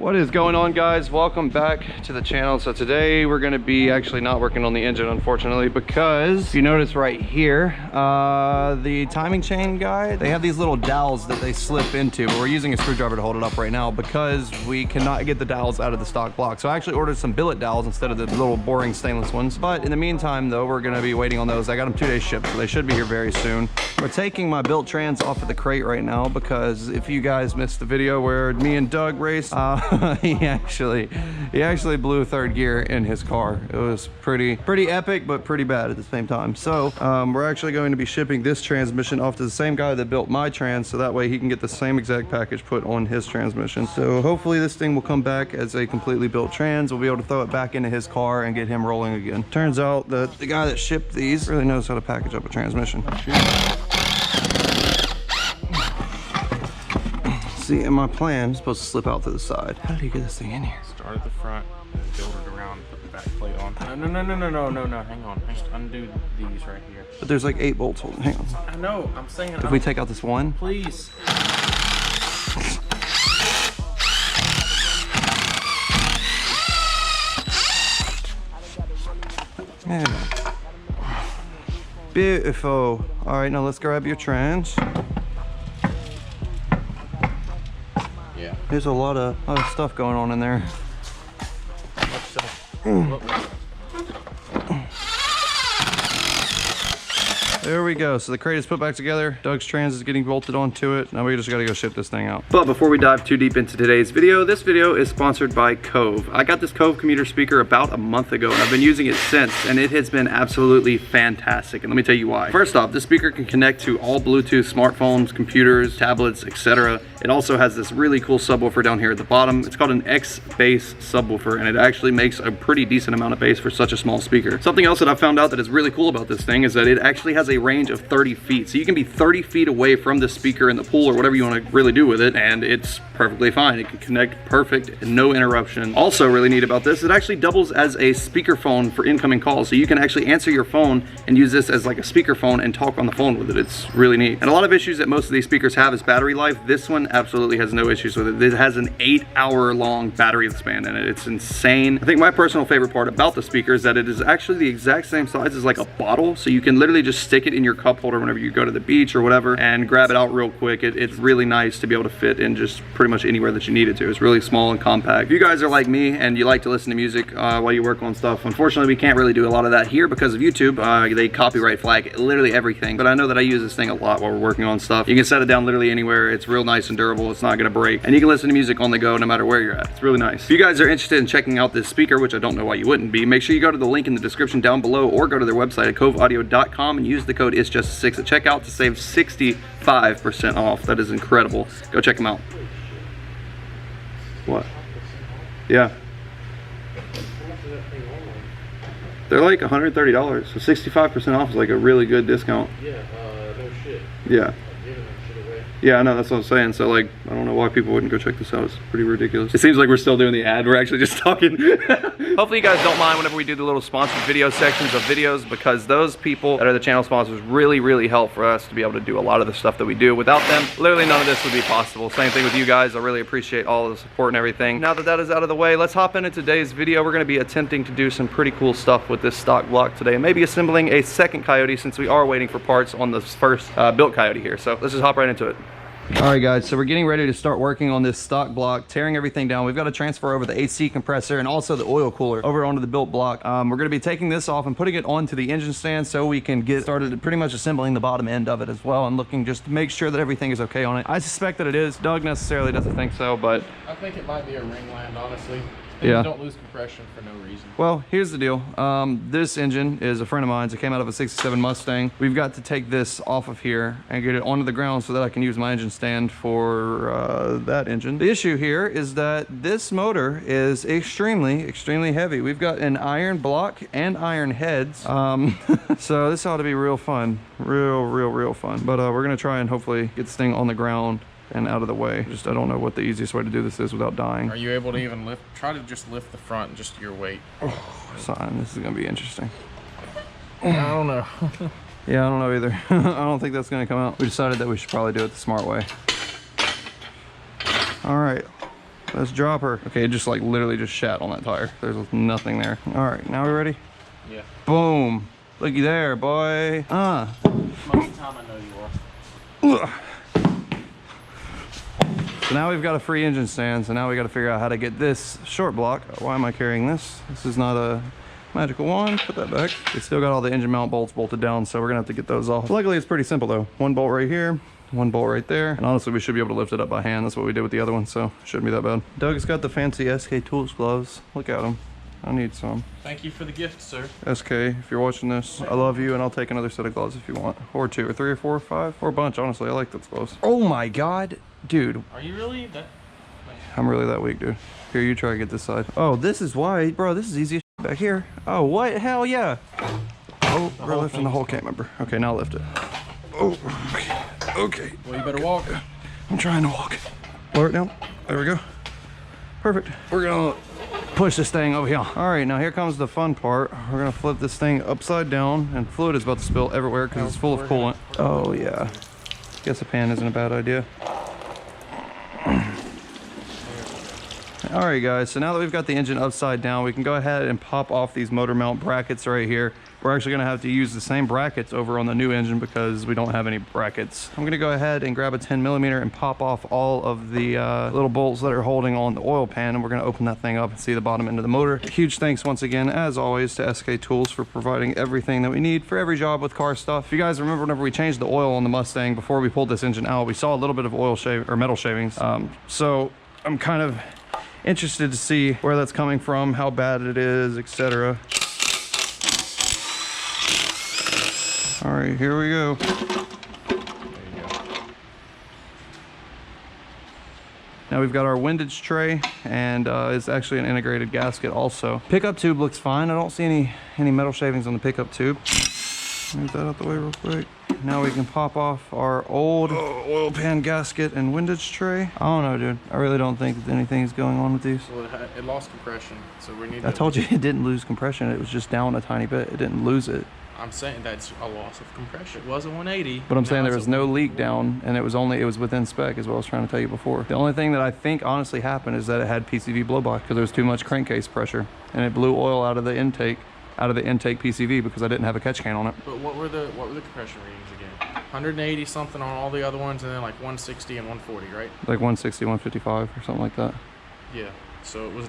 What is going on, guys? Welcome back to the channel. So today we're going to be actually not working on the engine, unfortunately, because if you notice right here, the timing chain guide, they have these little dowels that they slip into, but we're using a screwdriver to hold it up right now because we cannot get the dowels out of the stock block. So I actually ordered some billet dowels instead of the little boring stainless ones. But in the meantime, though, we're going to be waiting on those. I got them 2 days shipped, so they should be here very soon. We're taking my built trans off of the crate right now because if you guys missed the video where me and Doug raced, he actually blew third gear in his car. It was pretty epic, but pretty bad at the same time. So we're actually going to be shipping this transmission off to the same guy that built my trans, so that way he can get the same exact package put on his transmission. So hopefully this thing will come back as a completely built trans. We'll be able to throw it back into his car and get him rolling again. Turns out that the guy that shipped these really knows how to package up a transmission. See, in my plan, I'm supposed to slip out to the side. How did he get this thing in here? Start at the front, build it around, put the back plate on. No, hang on. Just undo these right here. But there's like 8 bolts holding. Hang on. I know, I'm saying. If we take out this one? Please. Yeah. Beautiful. All right, now let's grab your trans. Yeah. There's a lot of stuff going on in there. There we go. So the crate is put back together. Doug's trans is getting bolted onto it. Now we just gotta go ship this thing out. But before we dive too deep into today's video, this video is sponsored by Cove. I got this Cove commuter speaker about a month ago and I've been using it since, and it has been absolutely fantastic. And let me tell you why. First off, this speaker can connect to all Bluetooth smartphones, computers, tablets, etc. It also has this really cool subwoofer down here at the bottom. It's called an X-bass subwoofer, and it actually makes a pretty decent amount of bass for such a small speaker. Something else that I found out that is really cool about this thing is that it actually has a range of 30 feet. So you can be 30 feet away from the speaker in the pool or whatever you want to really do with it, and it's perfectly fine. It can connect perfect and no interruption. Also really neat about this, it actually doubles as a speakerphone for incoming calls. So you can actually answer your phone and use this as like a speakerphone and talk on the phone with it. It's really neat. And a lot of issues that most of these speakers have is battery life. This one absolutely has no issues with it. It has an 8-hour long battery span in it. It's insane. I think my personal favorite part about the speaker is that it is actually the exact same size as like a bottle. So you can literally just stick it in your cup holder whenever you go to the beach or whatever and grab it out real quick. It's really nice to be able to fit in just pretty much anywhere that you need it to. It's really small and compact. If you guys are like me and you like to listen to music while you work on stuff, unfortunately we can't really do a lot of that here because of YouTube. They copyright flag literally everything, but I know that I use this thing a lot while we're working on stuff. You can set it down literally anywhere. It's real nice and durable. It's not gonna break, and you can listen to music on the go no matter where you're at. It's really nice. If you guys are interested in checking out this speaker, which I don't know why you wouldn't be, make sure you go to the link in the description down below or go to their website at coveaudio.com and use the code IT'sJust6 at checkout to save 65% off. That is incredible. Go check them out. What? Yeah. They're like $130, so 65% off is like a really good discount. Yeah, no shit. Yeah. Giving that shit away. Yeah, I know, that's what I'm saying. So like, I don't know why people wouldn't go check this out. It's pretty ridiculous. It seems like we're still doing the ad. We're actually just talking. Hopefully you guys don't mind whenever we do the little sponsored video sections of videos, because those people that are the channel sponsors really help for us to be able to do a lot of the stuff that we do. Without them, literally none of this would be possible. Same thing with you guys. I really appreciate all the support and everything. Now that that is out of the way, let's hop into today's video. We're going to be attempting to do some pretty cool stuff with this stock block today, and maybe assembling a second Coyote since we are waiting for parts on this first built Coyote here. So let's just hop right into it. All right guys, so we're getting ready to start working on this stock block, tearing everything down. We've got to transfer over the AC compressor and also the oil cooler over onto the built block. We're going to be taking this off and putting it onto the engine stand so we can get started at pretty much assembling the bottom end of it as well, and looking just to make sure that everything is okay on it. I suspect that it is. Doug necessarily doesn't think so, but I think it might be a ringland, honestly. Yeah. Don't lose compression for no reason. Well, here's the deal. This engine is a friend of mine's. It came out of a 67 Mustang. We've got to take this off of here and get it onto the ground so that I can use my engine stand for that engine. The issue here is that this motor is extremely heavy. We've got an iron block and iron heads. So this ought to be real fun. Real fun. But we're gonna try and hopefully get this thing on the ground and out of the way. Just, I don't know what the easiest way to do this is without dying. Are you able to even lift? Try to just lift the front, just your weight. Oh, son, this is gonna be interesting. I don't know. Yeah, I don't know either. I don't think that's gonna come out. We decided that we should probably do it the smart way. All right, Let's drop her. Okay, it just like literally just shat on that tire. There's nothing there. All right, now we ready? Yeah. Boom. Looky there, boy. Most of the time I know you are. So now we've got a free engine stand, so now we got to figure out how to get this short block. Why am I carrying this? This is not a magical wand. Put that back. It's still got all the engine mount bolts bolted down, so we're gonna have to get those off. Luckily, it's pretty simple though. One bolt right here, one bolt right there, and honestly, we should be able to lift it up by hand. That's what we did with the other one, so shouldn't be that bad. Doug's got the fancy SK Tools gloves. Look at them. I need some. Thank you for the gift, sir. SK, if you're watching this, I love you, and I'll take another set of gloves if you want. Or 2, or 3, or 4, or 5, or a bunch. Honestly, I like those gloves. Oh my God, dude. Are you really that? I'm really that weak, dude. Here, you try to get this side. Oh, this is why, bro. This is easy as back here. Oh, what? Hell yeah. Oh, we're lifting the whole cam member. Okay, now lift it. Oh, okay. Well, you better walk. I'm trying to walk. Lower it down. There we go. Perfect. We're gonna push this thing over here. All right, now here comes the fun part. We're gonna flip this thing upside down, and fluid is about to spill everywhere because it's full of coolant. Oh yeah. Guess a pan isn't a bad idea. All right, guys, so now that we've got the engine upside down, we can go ahead and pop off these motor mount brackets right here. We're actually gonna have to use the same brackets over on the new engine because we don't have any brackets. I'm gonna go ahead and grab a 10mm and pop off all of the little bolts that are holding on the oil pan, and we're gonna open that thing up and see the bottom end of the motor. Huge thanks once again, as always, to SK Tools for providing everything that we need for every job with car stuff. If you guys remember, whenever we changed the oil on the Mustang before we pulled this engine out, we saw a little bit of oil shave or metal shavings. So I'm kind of interested to see where that's coming from, how bad it is, etc. All right, here we go. There you go. Now we've got our windage tray, and it's actually an integrated gasket also. Pickup tube looks fine. I don't see any metal shavings on the pickup tube. Move that out the way real quick. Now we can pop off our old oil pan gasket and windage tray. I don't know, dude. I really don't think that anything's going on with these. Well, it lost compression, so we need I told you it didn't lose compression. It was just down a tiny bit. It didn't lose it. I'm saying that's a loss of compression. It was a 180. But I'm saying there was no leak down, and it was within spec, is what I was trying to tell you before. The only thing that I think honestly happened is that it had PCV blowback because there was too much crankcase pressure, and it blew oil out of the intake PCV because I didn't have a catch can on it. But what were the compression readings again? 180 something on all the other ones, and then like 160 and 140, right? Like 160, 155 or something like that. Yeah. So it was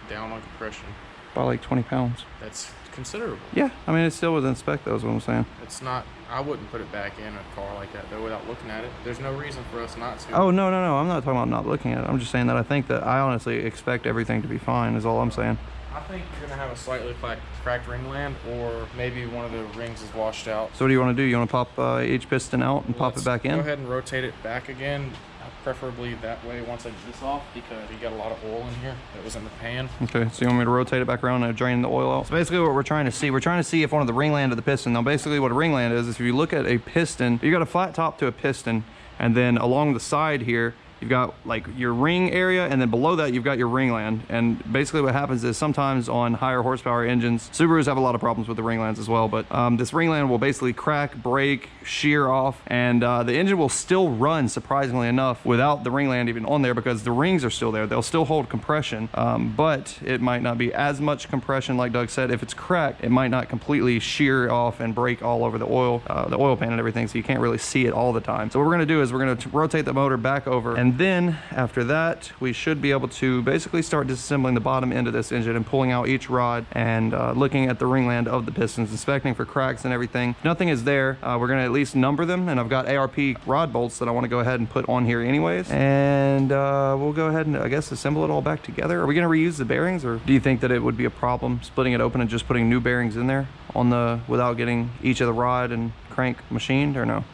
down on compression. By like 20 pounds. That's considerable. Yeah, I mean, it's still within spec, though, is what I'm saying. It's not, I wouldn't put it back in a car like that, though, without looking at it. There's no reason for us not to. Oh, no, I'm not talking about not looking at it. I'm just saying that I think that I honestly expect everything to be fine, is all I'm saying. I think you're going to have a slightly cracked ringland, or maybe one of the rings is washed out. So what do you want to do? You want to pop each piston out and pop it back in? Go ahead and rotate it back again. Preferably that way once I get this off, because you got a lot of oil in here that was in the pan. Okay, so you want me to rotate it back around and drain the oil out? So basically what we're trying to see if one of the ringland of the piston, now basically what a ringland is if you look at a piston, you got a flat top to a piston, and then along the side here, you've got like your ring area, and then below that you've got your ringland. And basically what happens is sometimes on higher horsepower engines, Subarus have a lot of problems with the ringlands as well, but this ringland will basically crack, break, shear off, and the engine will still run, surprisingly enough, without the ringland even on there, because the rings are still there. They'll still hold compression, but it might not be as much compression. Like Doug said, if it's cracked, it might not completely shear off and break all over the oil pan and everything, so you can't really see it all the time. So what we're gonna do is we're gonna rotate the motor back over, and then after that we should be able to basically start disassembling the bottom end of this engine and pulling out each rod and looking at the ringland of the pistons, inspecting for cracks and everything. If nothing is there, we're going to at least number them, and I've got ARP rod bolts that I want to go ahead and put on here anyways, and we'll go ahead and I guess assemble it all back together. Are we going to reuse the bearings, or do you think that it would be a problem splitting it open and just putting new bearings in there on the without getting each of the rod and crank machined, or no?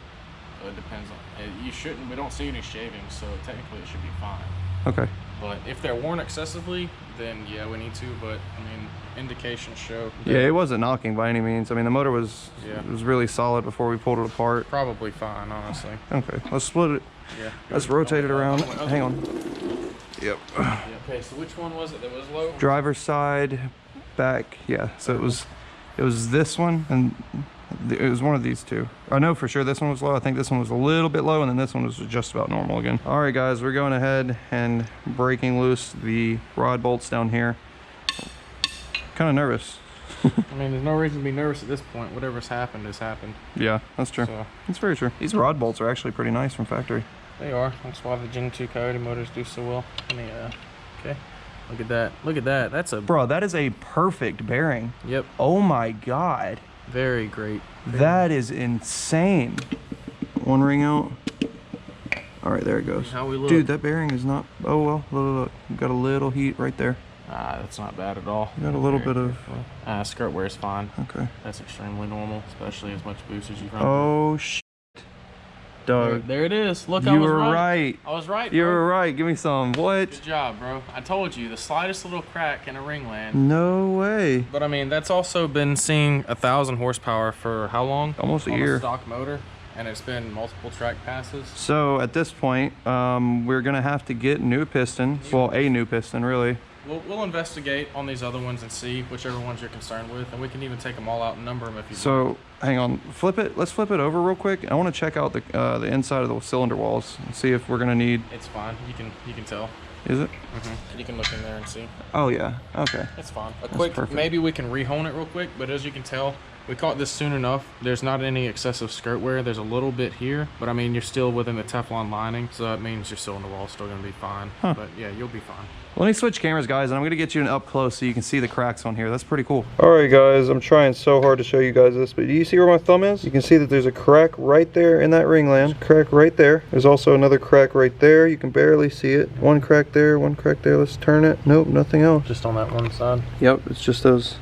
It depends on, you shouldn't, we don't see any shavings, so technically it should be fine. Okay. But if they're worn excessively, then yeah, we need to, but I mean, indications show that, yeah, it wasn't knocking by any means. I mean, the motor was really solid before we pulled it apart. Probably fine, honestly. Okay, let's split it. Yeah. Let's rotate it around. Hang on. Yep. Yeah, okay, so which one was it that was low? Driver's side, back. Yeah, so it was It was this one, and it was one of these two. I know for sure this one was low. I think this one was a little bit low, and then this one was just about normal again. All right, guys, we're going ahead and breaking loose the rod bolts down here. Kind of nervous. I mean, there's no reason to be nervous at this point. Whatever's happened has happened. Yeah, that's true. So, that's very true. These rod bolts are actually pretty nice from factory. They are. That's why the Gen 2 Coyote motors do so well. Okay. Look at that. Look at that. That's a... Bro, that is a perfect bearing. Yep. Oh my God. Very great. That is insane. One ring out. All right, there it goes. How we look. Dude, that bearing is not... Oh, well, look. Got a little heat right there. That's not bad at all. Got a little bit of... skirt wear is fine. Okay. That's extremely normal, especially as much boost as you run. Oh, shit. Doug. There it is. Look, you I was were right. I was right, bro. You were right. Give me some. What? Good job, bro. I told you, the slightest little crack in a ringland. No way. But I mean, that's also been seeing 1,000 horsepower for how long? Almost a year. A stock motor, and it's been multiple track passes. So at this point, we're gonna have to get new pistons. Well, a new piston, really. We'll investigate on these other ones and see whichever ones you're concerned with, and we can even take them all out and number them if you want. So hang on, flip it. Let's flip it over real quick. I want to check out the inside of the cylinder walls and see if we're gonna need. It's fine. You can tell. Is it? Mm-hmm. You can look in there and see. Oh yeah. Okay. It's fine. Perfect. Maybe we can rehone it real quick, but as you can tell, we caught this soon enough. There's not any excessive skirt wear. There's a little bit here, but I mean, you're still within the Teflon lining, so that means your cylinder wall is still gonna be fine. Huh. But yeah, you'll be fine. Let me switch cameras, guys, and I'm gonna get you an up close so you can see the cracks on here. That's pretty cool. All right, guys, I'm trying so hard to show you guys this, but do you see where my thumb is? You can see that there's a crack right there in that ringland. Crack right there. There's also another crack right there. You can barely see it. One crack there, one crack there. Let's turn it. Nope, nothing else. Just on that one side? Yep, it's just those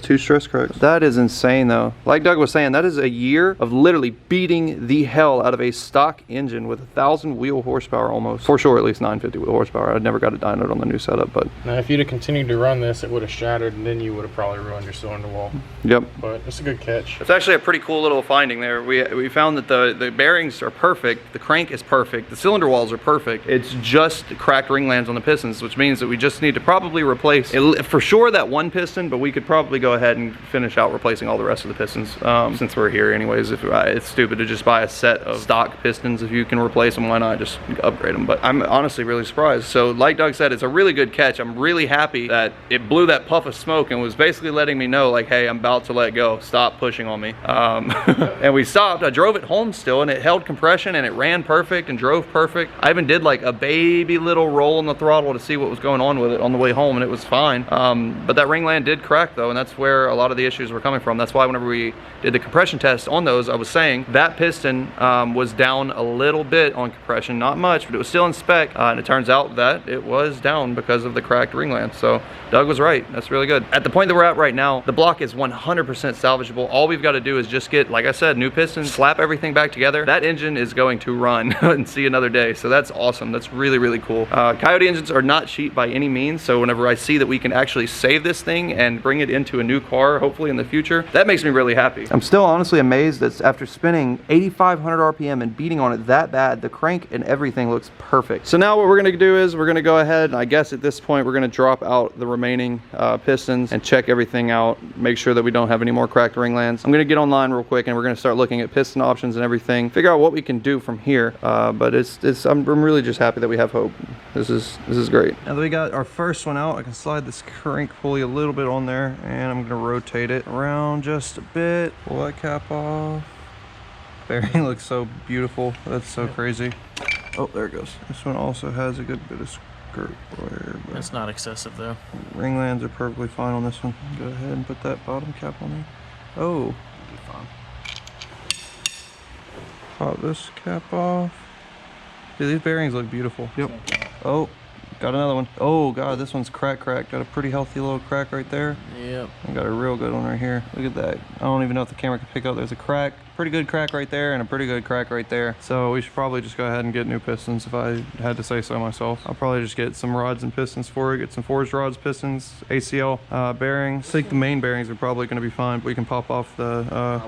two stress cracks. That is insane though. Like Doug was saying, that is a year of literally beating the hell out of a stock engine with 1,000 wheel horsepower almost. For sure, at least 950 wheel horsepower. I never got a dynoed on the new setup, but. Now if you'd have continued to run this, it would have shattered and then you would have probably ruined your cylinder wall. Yep. But it's a good catch. It's actually a pretty cool little finding there. We found that the bearings are perfect, the crank is perfect, the cylinder walls are perfect. It's just cracked ringlands on the pistons, which means that we just need to probably replace, for sure, that one piston, but we could probably go ahead and finish out replacing all the rest of the pistons since we're here anyways. If it's stupid to just buy a set of stock pistons. If you can replace them, why not just upgrade them? But I'm honestly really surprised. So like Doug said, it's a really good catch. I'm really happy that it blew that puff of smoke and was basically letting me know, like, hey, I'm about to let go, stop pushing on me. And we stopped. I drove it home still, and it held compression and it ran perfect and drove perfect. I even did like a baby little roll on the throttle to see what was going on with it on the way home, and it was fine. But that ringland did crack though, and that's where a lot of the issues were coming from. That's why whenever we did the compression test on those, I was saying that piston was down a little bit on compression, not much, but it was still in spec, and it turns out that it was down because of the cracked ringland. So Doug was right. That's really good. At the point that we're at right now, the block is 100% salvageable. All we've got to do is just get, like I said, new pistons, slap everything back together. That engine is going to run and see another day. So that's awesome. That's really, really cool. Coyote engines are not cheap by any means. So whenever I see that we can actually save this thing and bring it into a new car, hopefully in the future, that makes me really happy. I'm still honestly amazed that after spinning 8,500 RPM and beating on it that bad, the crank and everything looks perfect. So now what we're gonna do is we're gonna go ahead, and I guess at this point we're gonna drop out the remaining pistons and check everything out, make sure that we don't have any more cracked ringlands. I'm gonna get online real quick and we're gonna start looking at piston options and everything, figure out what we can do from here. But I'm really just happy that we have hope. This is great. Now that we got our first one out, I can slide this crank pulley a little bit on there, and I'm gonna rotate it around just a bit, pull that cap off. Bearing looks so beautiful. That's so crazy. Oh, there it goes. This one also has a good bit of skirt wear. It's not excessive though. Ringlands are perfectly fine on this one. Go ahead and put that bottom cap on there. Oh, It'll be fine. Pop this cap off. Dude, these bearings look beautiful. Yep. Oh, got another one. Oh god, this one's cracked. Got a pretty healthy little crack right there. Yep. I got a real good one right here. Look at that. I don't even know if the camera can pick up. There's a crack, pretty good crack right there, and a pretty good crack right there. So we should probably just go ahead and get new pistons if I had to say so myself. I'll probably just get some rods and pistons for it, get some forged rods, pistons, ACL bearings. I think the main bearings are probably going to be fine, but we can pop off the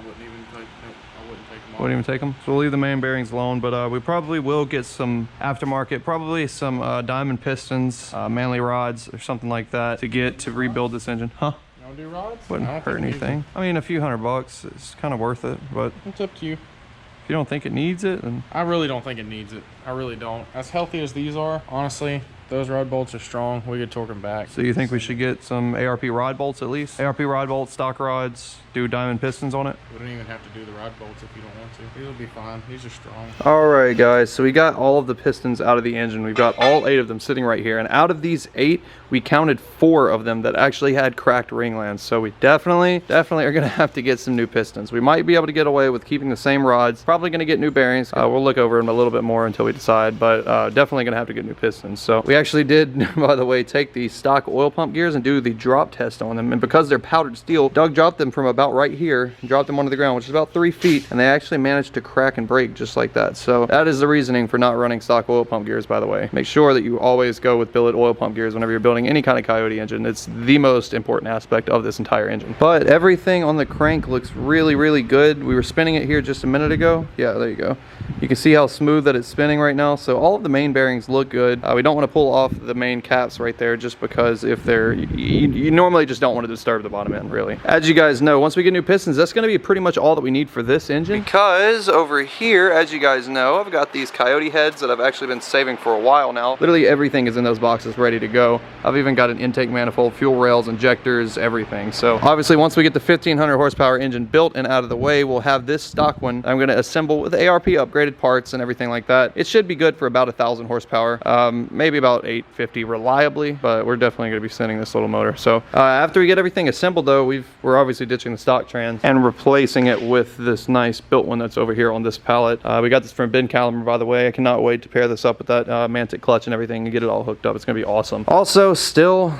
wouldn't even take them. So we'll leave the main bearings alone, but we probably will get some aftermarket, probably some diamond pistons, manly rods or something like that to rebuild this engine. Huh? You I'll do rods. Wouldn't hurt anything. I mean, a few $100 is kind of worth it, but it's up to you. If you don't think it needs it, then I really don't think it needs it. I really don't. As healthy as these are, honestly, those rod bolts are strong. We could torque them back. So you think we should get some ARP rod bolts at least? ARP rod bolts, stock rods, do diamond pistons on it? We don't even have to do the rod bolts if you don't want to. These will be fine. These are strong. All right, guys. So we got all of the pistons out of the engine. We've got all 8 of them sitting right here. And out of these 8, we counted 4 of them that actually had cracked ringlands. So we definitely are going to have to get some new pistons. We might be able to get away with keeping the same rods. Probably going to get new bearings. We'll look over them a little bit more until we decide. But definitely going to have to get new pistons. So we actually did, by the way, take the stock oil pump gears and do the drop test on them. And because they're powdered steel, Doug dropped them from about right here, dropped them onto the ground, which is about 3 feet, and they actually managed to crack and break just like that. So that is the reasoning for not running stock oil pump gears, by the way. Make sure that you always go with billet oil pump gears whenever you're building any kind of Coyote engine. It's the most important aspect of this entire engine. But everything on the crank looks really good. We were spinning it here just a minute ago. Yeah, there you go. You can see how smooth that it's spinning right now. So all of the main bearings look good. We don't want to pull off the main caps right there just because if they're, you normally just don't want to disturb the bottom end, really. As you guys know, once we get new pistons, that's going to be pretty much all that we need for this engine. Because over here, as you guys know, I've got these Coyote heads that I've actually been saving for a while now. Literally everything is in those boxes ready to go. I've even got an intake manifold, fuel rails, injectors, everything. So obviously once we get the 1500 horsepower engine built and out of the way, we'll have this stock one I'm going to assemble with ARP upgraded parts and everything like that. It should be good for about 1,000 horsepower, maybe about 850 reliably, but we're definitely going to be sending this little motor. So after we get everything assembled though, we're obviously ditching the stock trans and replacing it with this nice built one that's over here on this pallet. We got this from Ben Caliber, by the way. I cannot wait to pair this up with that Mantic clutch and everything and get it all hooked up. It's going to be awesome. Also, still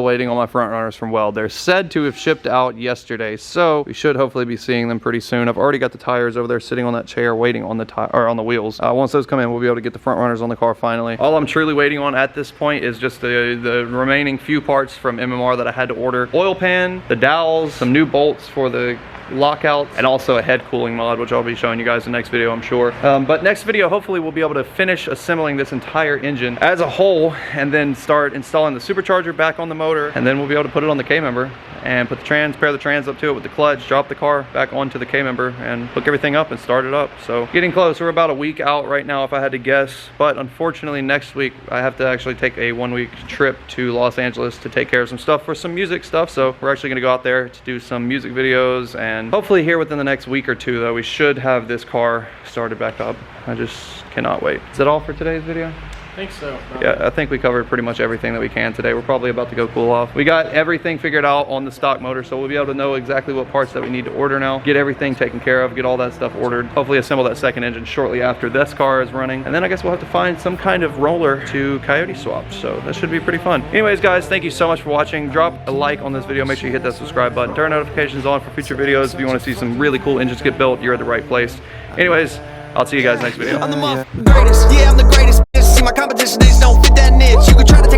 waiting on my front runners from Weld. They're said to have shipped out yesterday, so we should hopefully be seeing them pretty soon. I've already got the tires over there sitting on that chair waiting on the tire or on the wheels. Once those come in, we'll be able to get the front runners on the car finally. All I'm truly waiting on at this point is just the remaining few parts from MMR that I had to order. Oil pan, the dowels, some new bolts for the lockout, and also a head cooling mod, which I'll be showing you guys in the next video, I'm sure. But next video, hopefully we'll be able to finish assembling this entire engine as a whole and then start installing the supercharger back on the motor, and then we'll be able to put it on the K-member and put the trans, pair the trans up to it with the clutch, drop the car back onto the K-member and hook everything up and start it up. So getting close. We're about a week out right now if I had to guess, but unfortunately next week I have to actually take a 1-week trip to Los Angeles to take care of some stuff for some music stuff. So we're actually going to go out there to do some music videos, and hopefully here within the next week or two though, we should have this car started back up. I just cannot wait. Is that all for today's video? I think so. Yeah, I think we covered pretty much everything that we can today. We're probably about to go cool off. We got everything figured out on the stock motor, so we'll be able to know exactly what parts that we need to order now, get everything taken care of, get all that stuff ordered, hopefully assemble that second engine shortly after this car is running, and then I guess we'll have to find some kind of roller to Coyote swap, so that should be pretty fun. Anyways guys, thank you so much for watching. Drop a like on this video, make sure you hit that subscribe button, turn notifications on for future videos. If you want to see some really cool engines get built, you're at the right place. Anyways, I'll see you guys next video. I'm the greatest, yeah, I'm the greatest. See my competition, they just don't fit that niche. You can try to take